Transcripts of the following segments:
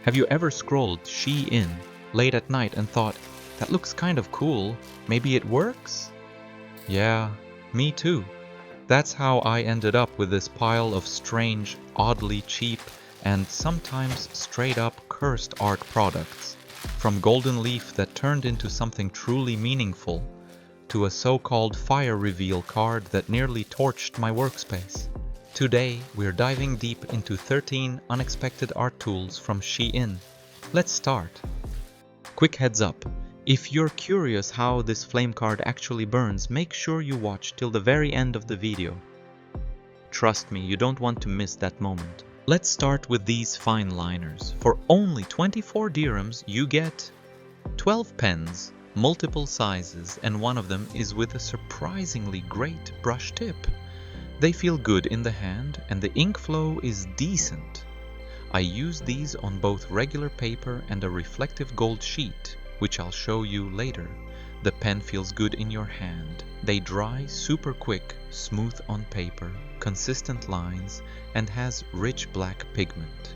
Have you ever scrolled Shein late at night and thought, that looks kind of cool, maybe it works? Yeah, me too. That's how I ended up with this pile of strange, oddly cheap, and sometimes straight up cursed art products. From golden leaf that turned into something truly meaningful, to a so-called fire reveal card that nearly torched my workspace. Today, we're diving deep into 13 unexpected art tools from Shein. Let's start. Quick heads up. If you're curious how this flame card actually burns, make sure you watch till the very end of the video. Trust me, you don't want to miss that moment. Let's start with these fine liners. For only 24 dirhams, you get 12 pens, multiple sizes, and one of them is with a surprisingly great brush tip. They feel good in the hand and the ink flow is decent. I use these on both regular paper and a reflective gold sheet, which I'll show you later. The pen feels good in your hand. They dry super quick, smooth on paper, consistent lines, and has rich black pigment.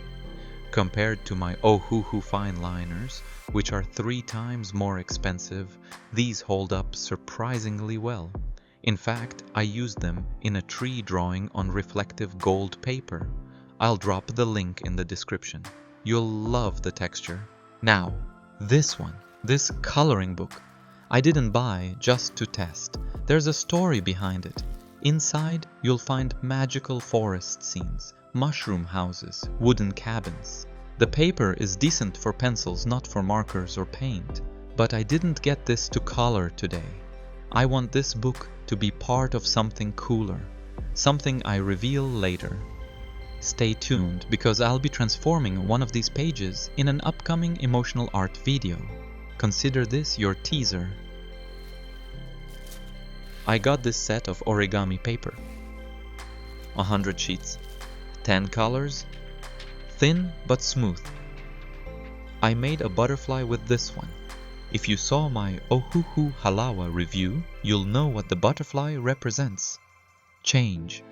Compared to my Ohuhu fine liners, which are 3 times more expensive, these hold up surprisingly well. In fact, I used them in a tree drawing on reflective gold paper. I'll drop the link in the description. You'll love the texture. Now, this one, this coloring book, I didn't buy just to test. There's a story behind it. Inside, you'll find magical forest scenes, mushroom houses, wooden cabins. The paper is decent for pencils, not for markers or paint. But I didn't get this to color today. I want this book to be part of something cooler, something I reveal later. Stay tuned because I'll be transforming one of these pages in an upcoming emotional art video. Consider this your teaser. I got this set of origami paper. 100 sheets, 10 colors, thin but smooth. I made a butterfly with this one. If you saw my Ohuhu Halawa review, you'll know what the butterfly represents. Change,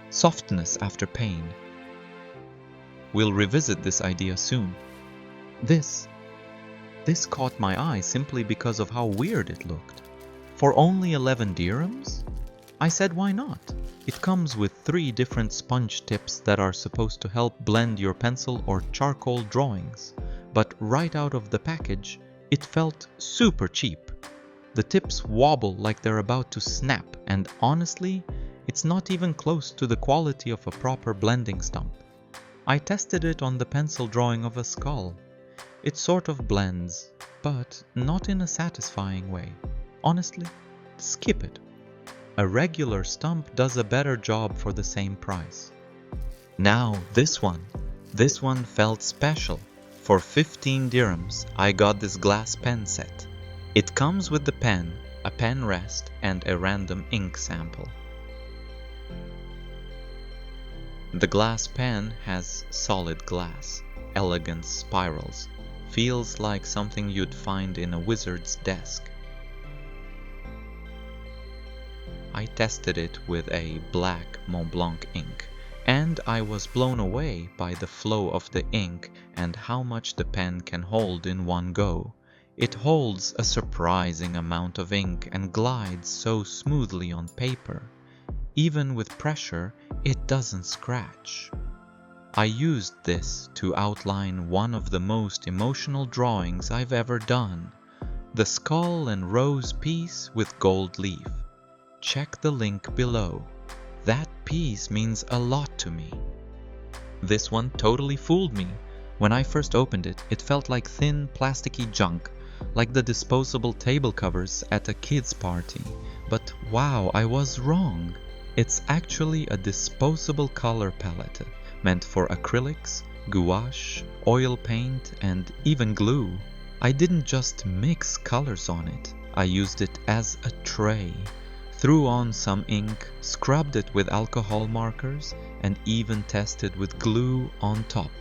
softness after pain. We'll revisit this idea soon. This caught my eye simply because of how weird it looked. For only 11 dirhams? I said why not? It comes with 3 different sponge tips that are supposed to help blend your pencil or charcoal drawings. But right out of the package, it felt super cheap. The tips wobble like they're about to snap, and honestly, it's not even close to the quality of a proper blending stump. I tested it on the pencil drawing of a skull. It sort of blends, but not in a satisfying way. Honestly, skip it. A regular stump does a better job for the same price. Now this one felt special. For 15 dirhams, I got this glass pen set. It comes with the pen, a pen rest, and a random ink sample. The glass pen has solid glass, elegant spirals. Feels like something you'd find in a wizard's desk. I tested it with a black Mont Blanc ink, and I was blown away by the flow of the ink and how much the pen can hold in one go. It holds a surprising amount of ink and glides so smoothly on paper. Even with pressure, it doesn't scratch. I used this to outline one of the most emotional drawings I've ever done, the skull and rose piece with gold leaf. Check the link below. That piece means a lot to me. This one totally fooled me. When I first opened it, it felt like thin, plasticky junk, like the disposable table covers at a kid's party. But wow, I was wrong. It's actually a disposable color palette, meant for acrylics, gouache, oil paint, and even glue. I didn't just mix colors on it, I used it as a tray. Threw on some ink, scrubbed it with alcohol markers, and even tested with glue on top.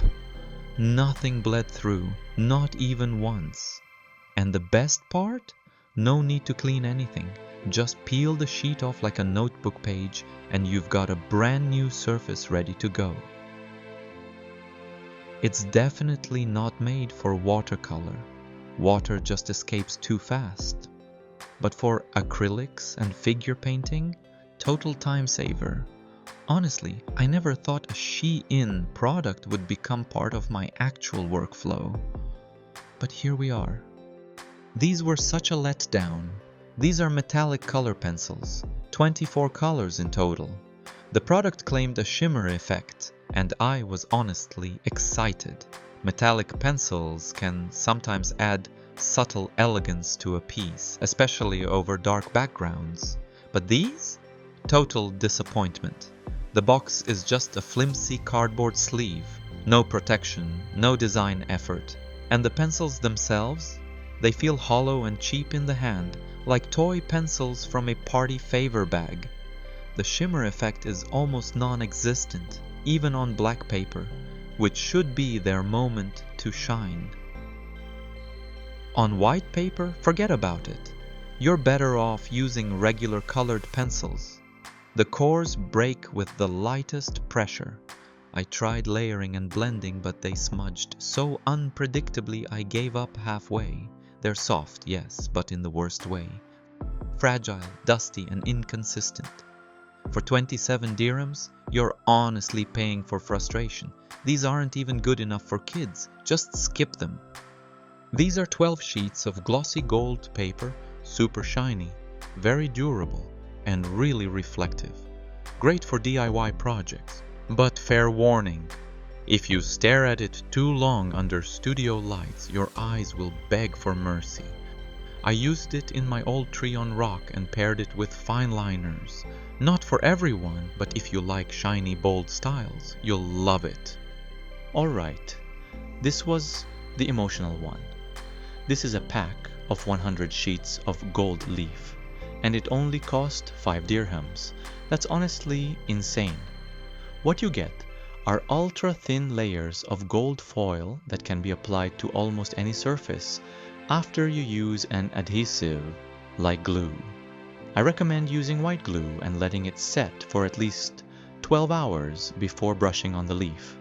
Nothing bled through, not even once. And the best part? No need to clean anything. Just peel the sheet off like a notebook page and you've got a brand new surface ready to go. It's definitely not made for watercolor. Water just escapes too fast. But for acrylics and figure painting, total time saver. Honestly, I never thought a Shein product would become part of my actual workflow. But here we are. These were such a letdown. These are metallic color pencils, 24 colors in total. The product claimed a shimmer effect, and I was honestly excited. Metallic pencils can sometimes add subtle elegance to a piece, especially over dark backgrounds. But these? Total disappointment. The box is just a flimsy cardboard sleeve, no protection, no design effort. And the pencils themselves? They feel hollow and cheap in the hand, like toy pencils from a party favor bag. The shimmer effect is almost non-existent, even on black paper, which should be their moment to shine. On white paper, forget about it. You're better off using regular colored pencils. The cores break with the lightest pressure. I tried layering and blending, but they smudged so unpredictably I gave up halfway. They're soft, yes, but in the worst way. Fragile, dusty, and inconsistent. For 27 dirhams, you're honestly paying for frustration. These aren't even good enough for kids. Just skip them. These are 12 sheets of glossy gold paper, super shiny, very durable, and really reflective. Great for DIY projects. But fair warning, if you stare at it too long under studio lights, your eyes will beg for mercy. I used it in my old tree on rock and paired it with Fineliners. Not for everyone, but if you like shiny, bold styles, you'll love it. Alright, this was the emotional one. This is a pack of 100 sheets of gold leaf, and it only cost 5 dirhams. That's honestly insane. What you get are ultra-thin layers of gold foil that can be applied to almost any surface after you use an adhesive like glue. I recommend using white glue and letting it set for at least 12 hours before brushing on the leaf.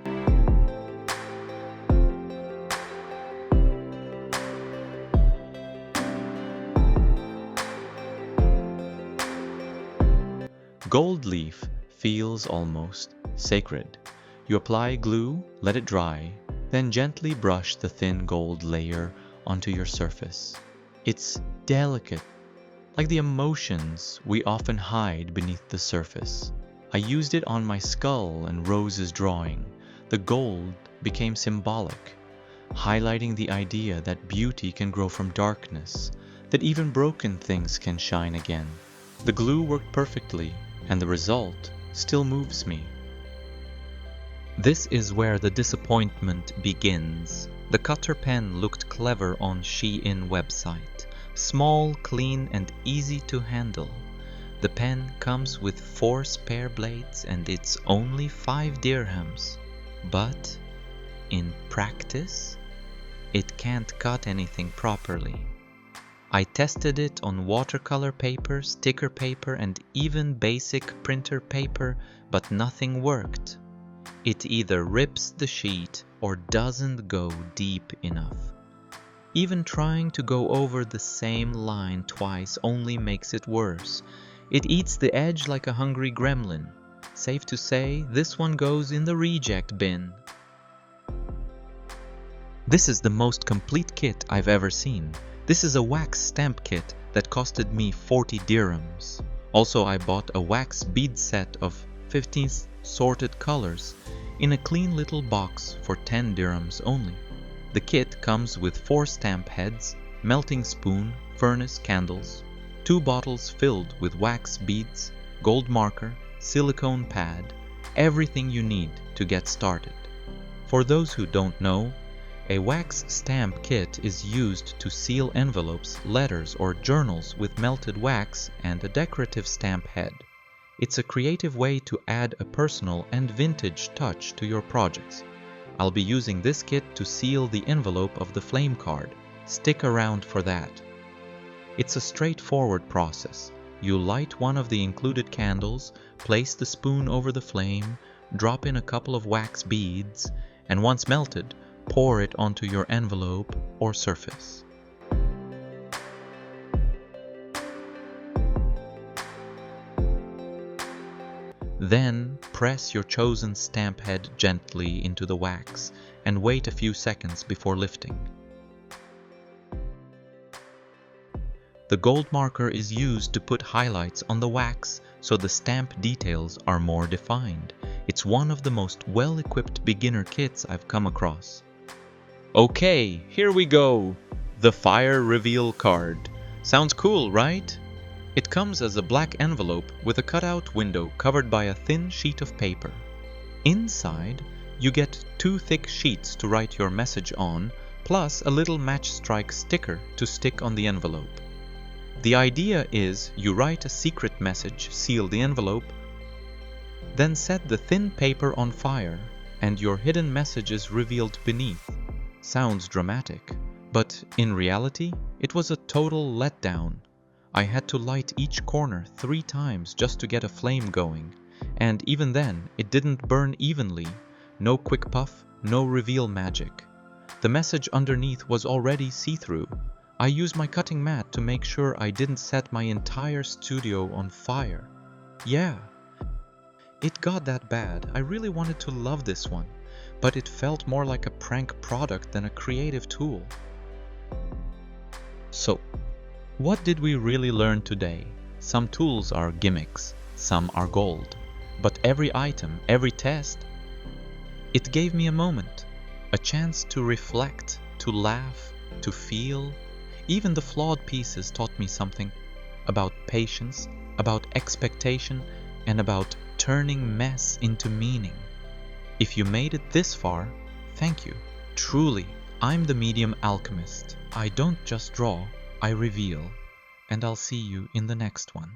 Gold leaf feels almost sacred. You apply glue, let it dry, then gently brush the thin gold layer onto your surface. It's delicate, like the emotions we often hide beneath the surface. I used it on my skull and Rose's drawing. The gold became symbolic, highlighting the idea that beauty can grow from darkness, that even broken things can shine again. The glue worked perfectly, and the result still moves me. This is where the disappointment begins. The cutter pen looked clever on Shein website. Small, clean, and easy to handle. The pen comes with 4 spare blades and it's only 5 dirhams. But in practice, it can't cut anything properly. I tested it on watercolor paper, sticker paper, and even basic printer paper, but nothing worked. It either rips the sheet or doesn't go deep enough. Even trying to go over the same line twice only makes it worse. It eats the edge like a hungry gremlin. Safe to say, this one goes in the reject bin. This is the most complete kit I've ever seen. This is a wax stamp kit that costed me 40 dirhams. Also, I bought a wax bead set of 15 sorted colors in a clean little box for 10 dirhams only. The kit comes with 4 stamp heads, melting spoon, furnace, candles, 2 bottles filled with wax beads, gold marker, silicone pad, everything you need to get started. For those who don't know, a wax stamp kit is used to seal envelopes, letters, or journals with melted wax and a decorative stamp head. It's a creative way to add a personal and vintage touch to your projects. I'll be using this kit to seal the envelope of the flame card. Stick around for that. It's a straightforward process. You light one of the included candles, place the spoon over the flame, drop in a couple of wax beads, and once melted, pour it onto your envelope or surface. Then press your chosen stamp head gently into the wax and wait a few seconds before lifting. The gold marker is used to put highlights on the wax so the stamp details are more defined. It's one of the most well-equipped beginner kits I've come across. Okay, here we go! The Fire Reveal Card. Sounds cool, right? It comes as a black envelope with a cutout window covered by a thin sheet of paper. Inside, you get 2 thick sheets to write your message on, plus a little match strike sticker to stick on the envelope. The idea is you write a secret message, seal the envelope, then set the thin paper on fire, and your hidden message is revealed beneath. Sounds dramatic, but in reality, it was a total letdown. I had to light each corner 3 times just to get a flame going, and even then, it didn't burn evenly. No quick puff, no reveal magic. The message underneath was already see-through. I used my cutting mat to make sure I didn't set my entire studio on fire. Yeah, it got that bad. I really wanted to love this one, but it felt more like a prank product than a creative tool. So, what did we really learn today? Some tools are gimmicks, some are gold. But every item, every test, it gave me a moment, a chance to reflect, to laugh, to feel. Even the flawed pieces taught me something about patience, about expectation, and about turning mess into meaning. If you made it this far, thank you. Truly, I'm the medium alchemist. I don't just draw, I reveal. And I'll see you in the next one.